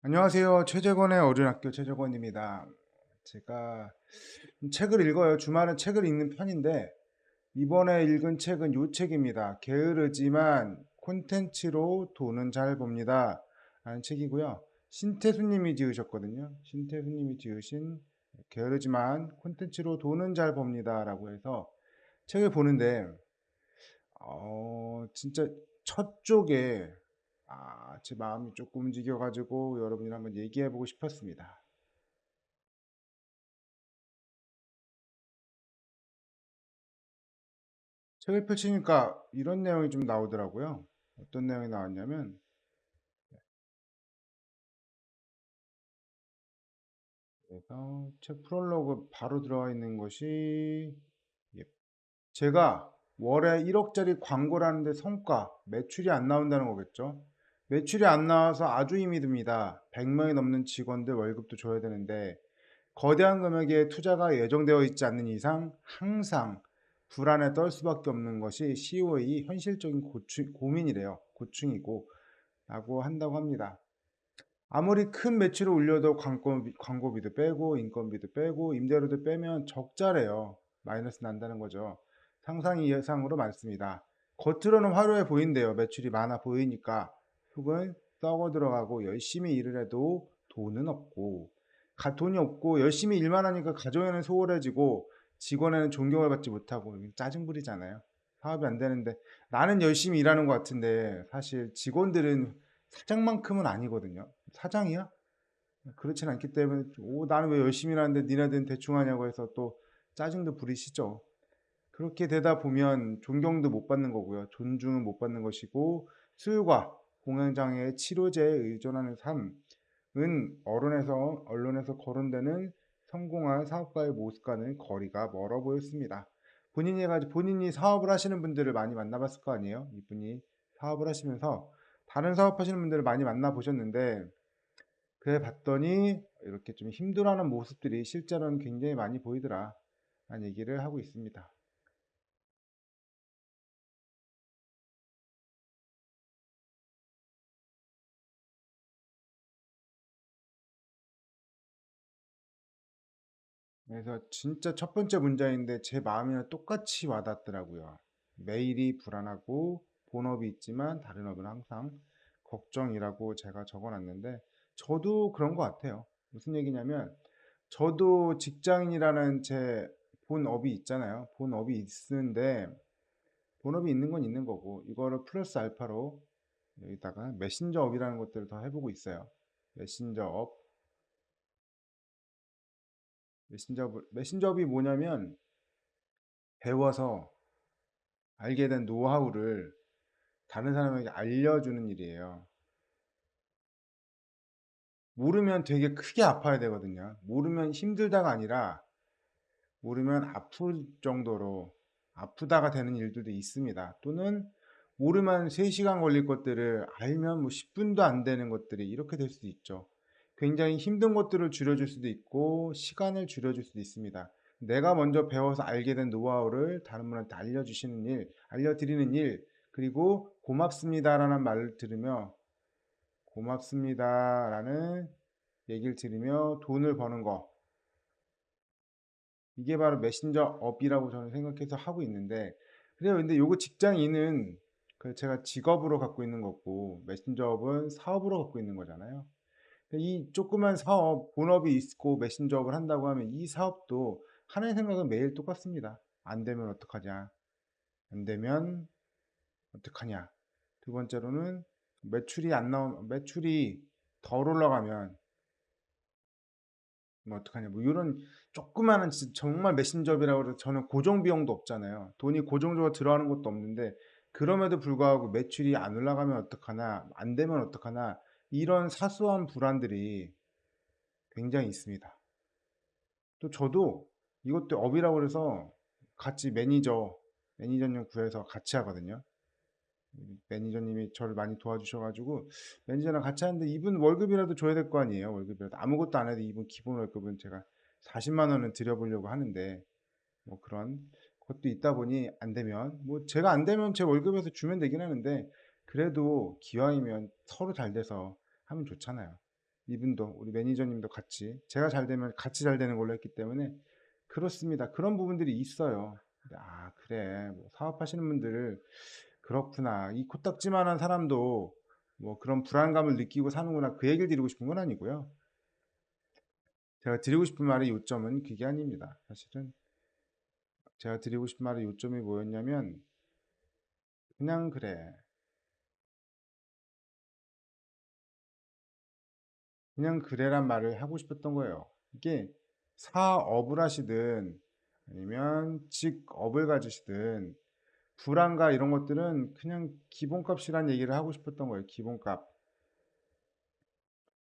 안녕하세요. 최재권의 어린학교 최재권입니다. 제가 책을 읽어요. 주말은 책을 읽는 편인데 이번에 읽은 책은 요 책입니다. 게으르지만 콘텐츠로 돈은 잘 법니다. 라는 책이고요. 신태수님이 지으셨거든요. 신태수님이 지으신 게으르지만 콘텐츠로 돈은 잘 법니다. 라고 해서 책을 보는데 진짜 첫 쪽에 제 마음이 조금 움직여가지고 여러분이랑 한번 얘기해보고 싶었습니다. 책을 펼치니까 이런 내용이 좀 나오더라고요. 어떤 내용이 나왔냐면, 그래서 책 프롤로그 바로 들어가 있는 것이, 예. 제가 월에 1억짜리 광고를 하는데 성과, 매출이 안 나온다는 거겠죠. 매출이 안 나와서 아주 힘이 듭니다. 100명이 넘는 직원들 월급도 줘야 되는데, 거대한 금액의 투자가 예정되어 있지 않는 이상 항상 불안에 떨 수밖에 없는 것이 CEO의 현실적인 고민이래요. 고충이고 라고 한다고 합니다. 아무리 큰 매출을 올려도 광고비도 빼고 인건비도 빼고 임대료도 빼면 적자래요. 마이너스 난다는 거죠. 상상이 예상으로 많습니다. 겉으로는 화려해 보인대요. 매출이 많아 보이니까 속은 썩어 들어가고 열심히 일을 해도 돈은 없고 돈이 없고 열심히 일만 하니까 가정에는 소홀해지고 직원에는 존경을 받지 못하고 짜증 부리잖아요. 사업이 안 되는데 나는 열심히 일하는 것 같은데 사실 직원들은 사장만큼은 아니거든요. 사장이야? 그렇진 않기 때문에 나는 왜 열심히 일하는데 니네들은 대충 하냐고 해서 또 짜증도 부리시죠. 그렇게 되다 보면 존경도 못 받는 거고요. 존중은 못 받는 것이고 수요가 공황장애의 치료제에 의존하는 삶은 언론에서 거론되는 성공한 사업가의 모습과는 거리가 멀어 보였습니다. 본인이 사업을 하시는 분들을 많이 만나봤을 거 아니에요? 이분이 사업을 하시면서 다른 사업하시는 분들을 많이 만나보셨는데 그래 봤더니 이렇게 좀 힘들어하는 모습들이 실제로는 굉장히 많이 보이더라. 라는 얘기를 하고 있습니다. 그래서 진짜 첫 번째 문장인데 제 마음이랑 똑같이 와닿더라고요. 매일이 불안하고 본업이 있지만 다른 업은 항상 걱정이라고 제가 적어놨는데 저도 그런 것 같아요. 무슨 얘기냐면 저도 직장인이라는 제 본업이 있잖아요. 본업이 있는 건 있는 거고 이거를 플러스 알파로 여기다가 메신저 업이라는 것들을 더 해보고 있어요. 메신저 업, 메신저 업이 뭐냐면 배워서 알게 된 노하우를 다른 사람에게 알려주는 일이에요. 모르면 되게 크게 아파야 되거든요. 모르면 힘들다가 아니라 모르면 아플 정도로 아프다가 되는 일들도 있습니다. 또는 모르면 3시간 걸릴 것들을 알면 뭐 10분도 안 되는 것들이 이렇게 될 수도 있죠. 굉장히 힘든 것들을 줄여줄 수도 있고 시간을 줄여줄 수도 있습니다. 내가 먼저 배워서 알게 된 노하우를 다른 분한테 알려드리는 일, 그리고 고맙습니다라는 말을 들으며 고맙습니다라는 얘기를 들으며 돈을 버는 거. 이게 바로 메신저 업이라고 저는 생각해서 하고 있는데, 그래요. 근데 요거 직장인은 제가 직업으로 갖고 있는 거고, 메신저 업은 사업으로 갖고 있는 거잖아요. 이 조그만 사업, 본업이 있고 메신저 업을 한다고 하면 이 사업도 하나의 생각은 매일 똑같습니다. 안 되면 어떡하냐? 안 되면 어떡하냐? 두 번째로는 매출이 덜 올라가면 뭐 어떡하냐 뭐 이런 조그마한 정말 메신저비라고 해서 저는 고정 비용도 없잖아요. 돈이 고정적으로 들어가는 것도 없는데 그럼에도 불구하고 매출이 안 올라가면 어떡하나 안 되면 어떡하나 이런 사소한 불안들이 굉장히 있습니다. 또 저도 이것도 업이라고 해서 같이 매니저님 구해서 같이 하거든요. 매니저님이 저를 많이 도와주셔가지고 매니저랑 같이 하는데 이분 월급이라도 줘야 될 거 아니에요. 월급이라도 아무것도 안 해도 이분 기본 월급은 제가 40만 원은 드려보려고 하는데 뭐 그런 것도 있다 보니 안 되면 뭐 제가 안 되면 제 월급에서 주면 되긴 하는데 그래도 기왕이면 서로 잘 돼서 하면 좋잖아요. 이분도 우리 매니저님도 같이 제가 잘 되면 같이 잘 되는 걸로 했기 때문에 그렇습니다. 그런 부분들이 있어요. 근데 그래. 뭐 사업하시는 분들 그렇구나. 이 코딱지만한 사람도 뭐 그런 불안감을 느끼고 사는구나. 그 얘기를 드리고 싶은 건 아니고요. 제가 드리고 싶은 말의 요점은 그게 아닙니다. 사실은 제가 드리고 싶은 말의 요점이 뭐였냐면 그냥 그래. 그냥 그래란 말을 하고 싶었던 거예요. 이게 사업을 하시든 아니면 직업을 가지시든 불안과 이런 것들은 그냥 기본값이란 얘기를 하고 싶었던 거예요. 기본값.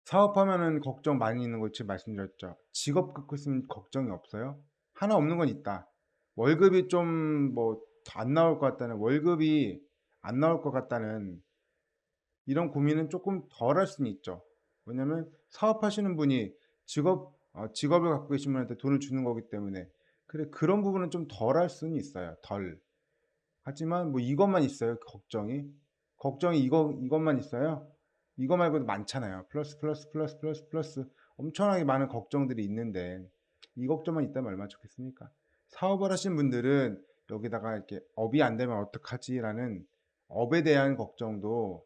사업하면은 걱정 많이 있는 거 지금 말씀드렸죠. 직업 갖고 있으면 걱정이 없어요? 하나 없는 건 있다. 월급이 좀 뭐 안 나올 것 같다는, 월급이 안 나올 것 같다는 이런 고민은 조금 덜 할 수는 있죠. 왜냐면 사업하시는 분이 직업을 갖고 계신 분한테 돈을 주는 거기 때문에 그래, 그런 부분은 좀 덜 할 수는 있어요. 덜. 하지만 뭐 이것만 있어요. 걱정이 이것만 있어요. 이거 말고도 많잖아요. 플러스 플러스 플러스 플러스 플러스 엄청나게 많은 걱정들이 있는데 이 걱정만 있다면 얼마나 좋겠습니까? 사업을 하신 분들은 여기다가 이렇게 업이 안 되면 어떡하지라는 업에 대한 걱정도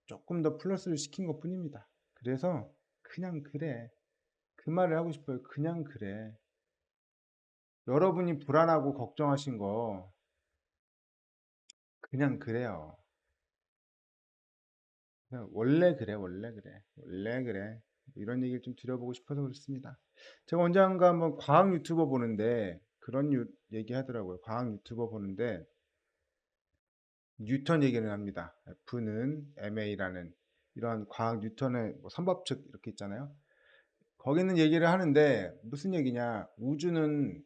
조금 더 플러스를 시킨 것뿐입니다. 그래서 그냥 그래. 그 말을 하고 싶어요. 그냥 그래. 여러분이 불안하고 걱정하신 거 그냥 그래요. 그냥 원래 그래, 원래 그래, 원래 그래. 뭐 이런 얘기를 좀 드려보고 싶어서 그렇습니다. 제가 언젠가 한번 과학 유튜버 보는데 그런 얘기 하더라고요. 과학 유튜버 보는데 뉴턴 얘기를 합니다. F는 ma라는 이런 과학 뉴턴의 뭐 선법칙 이렇게 있잖아요. 거기는 얘기를 하는데 무슨 얘기냐? 우주는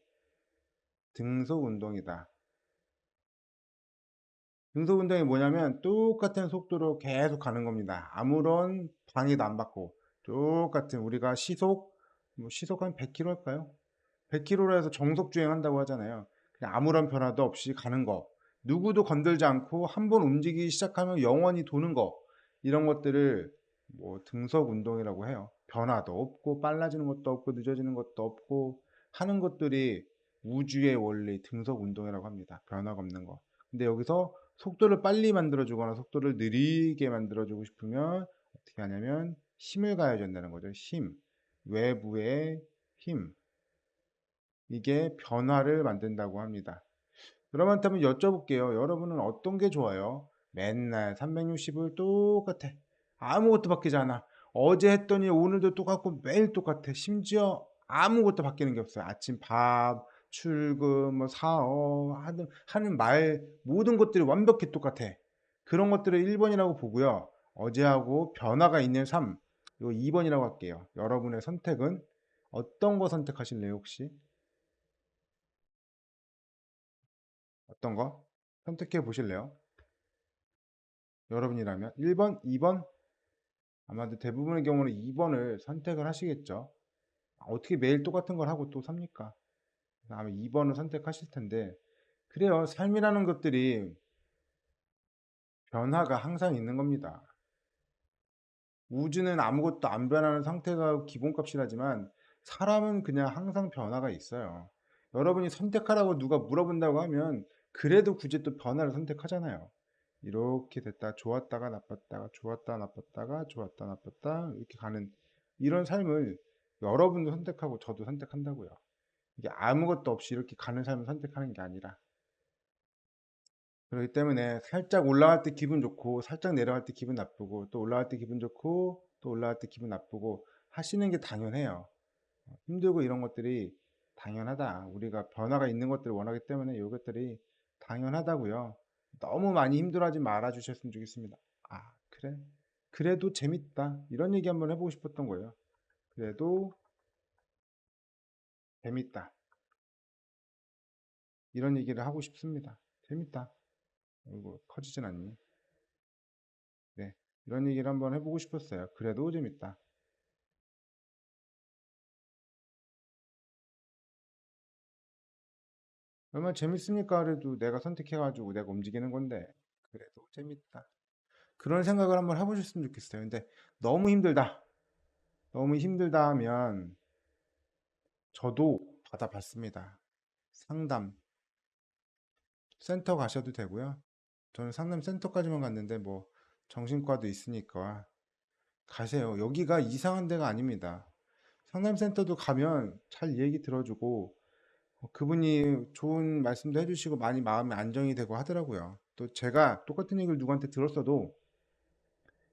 등속 운동이다. 등속 운동이 뭐냐면 똑같은 속도로 계속 가는 겁니다. 아무런 방해도 안 받고 똑같은 우리가 시속 한 100km 할까요? 100km로 해서 정속 주행한다고 하잖아요. 그냥 아무런 변화도 없이 가는 거. 누구도 건들지 않고 한번 움직이기 시작하면 영원히 도는 거. 이런 것들을 뭐 등속 운동이라고 해요. 변화도 없고 빨라지는 것도 없고 늦어지는 것도 없고 하는 것들이 우주의 원리 등속 운동이라고 합니다. 변화가 없는 거. 근데 여기서 속도를 빨리 만들어주거나 속도를 느리게 만들어주고 싶으면 어떻게 하냐면 힘을 가해야 된다는 거죠. 힘. 외부의 힘. 이게 변화를 만든다고 합니다. 그러면 한번 여쭤볼게요. 여러분은 어떤 게 좋아요? 맨날 360을 똑같아. 아무것도 바뀌지 않아. 어제 했더니 오늘도 똑같고 매일 똑같아. 심지어 아무것도 바뀌는 게 없어요. 아침 밥, 출근, 뭐 사업, 하는 말, 모든 것들이 완벽히 똑같아. 그런 것들을 1번이라고 보고요. 어제하고 변화가 있는 삶, 이거 2번이라고 할게요. 여러분의 선택은 어떤 거 선택하실래요, 혹시? 어떤 거? 선택해 보실래요? 여러분이라면 1번, 2번? 아마도 대부분의 경우는 2번을 선택을 하시겠죠. 어떻게 매일 똑같은 걸 하고 또 삽니까? 아마 2번을 선택하실 텐데 그래요. 삶이라는 것들이 변화가 항상 있는 겁니다. 우주는 아무것도 안 변하는 상태가 기본값이라지만 사람은 그냥 항상 변화가 있어요. 여러분이 선택하라고 누가 물어본다고 하면 그래도 굳이 또 변화를 선택하잖아요. 이렇게 됐다 좋았다가 나빴다가 좋았다 나빴다가 좋았다 나빴다 이렇게 가는 이런 삶을 여러분도 선택하고 저도 선택한다고요. 이게 아무것도 없이 이렇게 가는 삶을 선택하는 게 아니라 그렇기 때문에 살짝 올라갈 때 기분 좋고 살짝 내려갈 때 기분 나쁘고 또 올라갈 때 기분 좋고 또 올라갈 때 기분 나쁘고 하시는 게 당연해요. 힘들고 이런 것들이 당연하다. 우리가 변화가 있는 것들을 원하기 때문에 이것들이 당연하다고요. 너무 많이 힘들어하지 말아 주셨으면 좋겠습니다. 그래? 그래도 재밌다. 이런 얘기 한번 해보고 싶었던 거예요. 그래도 재밌다. 이런 얘기를 하고 싶습니다. 재밌다. 이거 커지진 않니? 네. 이런 얘기를 한번 해보고 싶었어요. 그래도 재밌다. 얼마나 재밌습니까? 그래도 내가 선택해가지고 내가 움직이는 건데. 그래도 재밌다. 그런 생각을 한번 해보셨으면 좋겠어요. 근데 너무 힘들다. 너무 힘들다 하면 저도 받아봤습니다. 상담 센터 가셔도 되고요. 저는 상담 센터까지만 갔는데 뭐 정신과도 있으니까 가세요. 여기가 이상한 데가 아닙니다. 상담센터도 가면 잘 얘기 들어주고 그분이 좋은 말씀도 해주시고 많이 마음이 안정이 되고 하더라고요. 또 제가 똑같은 얘기를 누구한테 들었어도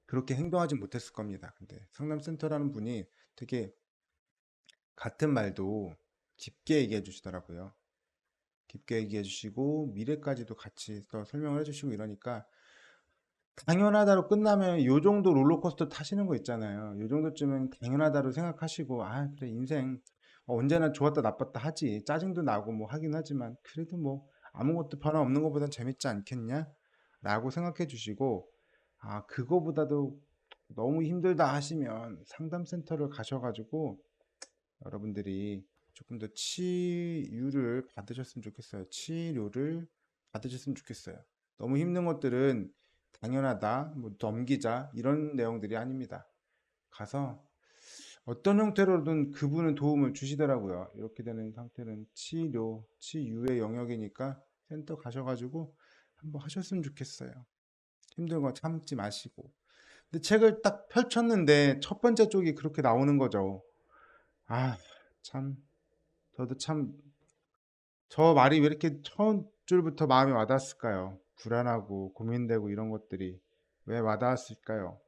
그렇게 행동하지 못했을 겁니다. 근데 상담센터라는 분이 되게 같은 말도 깊게 얘기해 주시더라고요. 깊게 얘기해 주시고 미래까지도 같이 또 설명을 해 주시고 이러니까 당연하다로 끝나면 요 정도 롤러코스터 타시는 거 있잖아요. 요 정도쯤은 당연하다로 생각하시고 아 그래 인생 언제나 좋았다 나빴다 하지 짜증도 나고 뭐 하긴 하지만 그래도 뭐 아무것도 변화 없는 것보단 재밌지 않겠냐? 라고 생각해 주시고 아 그거보다도 너무 힘들다 하시면 상담센터를 가셔가지고 여러분들이 조금 더 치유를 받으셨으면 좋겠어요. 치료를 받으셨으면 좋겠어요. 너무 힘든 것들은 당연하다, 뭐 넘기자 이런 내용들이 아닙니다. 가서 어떤 형태로든 그분은 도움을 주시더라고요. 이렇게 되는 상태는 치료, 치유의 영역이니까 센터 가셔가지고 한번 하셨으면 좋겠어요. 힘든 거 참지 마시고. 근데 책을 딱 펼쳤는데 첫 번째 쪽이 그렇게 나오는 거죠. 아, 참, 저도 참, 저 말이 왜 이렇게 처음 줄부터 마음에 와닿았을까요? 불안하고 고민되고 이런 것들이 왜 와닿았을까요?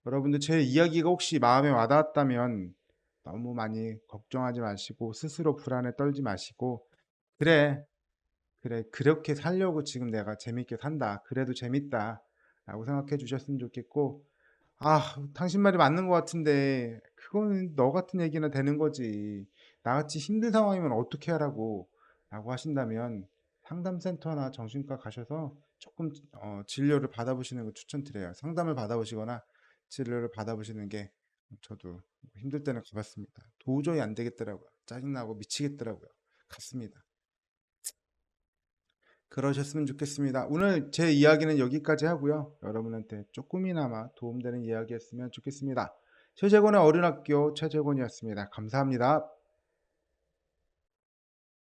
여러분들 제 이야기가 혹시 마음에 와닿았다면 너무 많이 걱정하지 마시고 스스로 불안에 떨지 마시고 그래, 그래, 그렇게 살려고 지금 내가 재밌게 산다. 그래도 재밌다. 라고 생각해 주셨으면 좋겠고 아, 당신 말이 맞는 것 같은데, 그거는 너 같은 얘기나 되는 거지. 나같이 힘든 상황이면 어떻게 하라고, 라고 하신다면, 상담센터나 정신과 가셔서 조금, 진료를 받아보시는 거 추천드려요. 상담을 받아보시거나, 진료를 받아보시는 게, 저도 힘들 때는 가봤습니다. 도저히 안 되겠더라고요. 짜증나고 미치겠더라고요. 갔습니다. 그러셨으면 좋겠습니다. 오늘 제 이야기는 여기까지 하고요. 여러분한테 조금이나마 도움되는 이야기였으면 좋겠습니다. 최재권의 어린학교 최재권이었습니다. 감사합니다.